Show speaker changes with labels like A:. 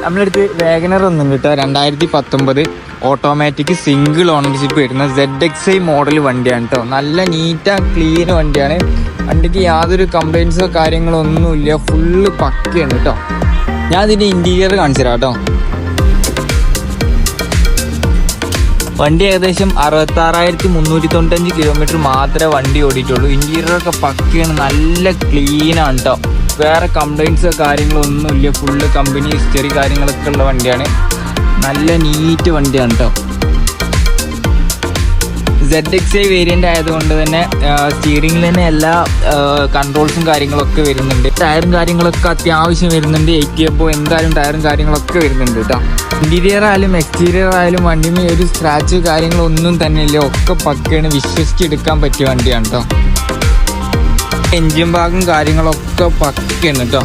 A: നമ്മളടുത്ത് വാഗനർ ഒന്നും കേട്ടോ 2019 ഓട്ടോമാറ്റിക് സിംഗിൾ ഓണർഷിപ്പ് വരുന്ന ZXi മോഡൽ വണ്ടിയാണ് കേട്ടോ. നല്ല നീറ്റ് ആൻഡ് ക്ലീൻ വണ്ടിയാണ്. വണ്ടിക്ക് യാതൊരു കംപ്ലൈൻസോ കാര്യങ്ങളോ ഒന്നുമില്ല, ഫുള്ള് പക്കയാണ് കേട്ടോ. ഞാൻ ഇതിൻ്റെ ഇൻറ്റീരിയർ കാണിച്ചു തരാം കേട്ടോ. വണ്ടി ഏകദേശം 66,395 കിലോമീറ്റർ മാത്രമേ വണ്ടി ഓടിയിട്ടുള്ളൂ. ഇൻറ്റീരിയറൊക്കെ പക്കയാണ്, നല്ല ക്ലീനാണ് കേട്ടോ. വേറെ കംപ്ലൈൻസോ കാര്യങ്ങളോ ഒന്നുമില്ല, ഫുള്ള് കമ്പനി ഹിസ്റ്ററി കാര്യങ്ങളൊക്കെ ഉള്ള വണ്ടിയാണ്. നല്ല നീറ്റ് വണ്ടിയാണ് കേട്ടോ. ZXi വേരിയൻ്റ് ആയതുകൊണ്ട് തന്നെ സ്റ്റിയറിംഗിൽ തന്നെ എല്ലാ കൺട്രോൾസും കാര്യങ്ങളൊക്കെ വരുന്നുണ്ട്. ടയറും കാര്യങ്ങളൊക്കെ അത്യാവശ്യം വരുന്നുണ്ട്. 80 അപ്പോൾ എന്തായാലും ടയറും കാര്യങ്ങളൊക്കെ വരുന്നുണ്ട് കേട്ടോ. ഇൻറ്റീരിയർ ആയാലും എക്സ്റ്റീരിയർ ആയാലും വണ്ടിയിൽ ഒരു സ്ക്രാച്ച് കാര്യങ്ങളൊന്നും തന്നെ ഇല്ല, ഒക്കെ പക്കയാണ്, വിശ്വസിച്ചെടുക്കാൻ പറ്റിയ വണ്ടിയാണ് കേട്ടോ. എൻജിൻ ഭാഗം കാര്യങ്ങളൊക്കെ പക്കയാണ് കേട്ടോ.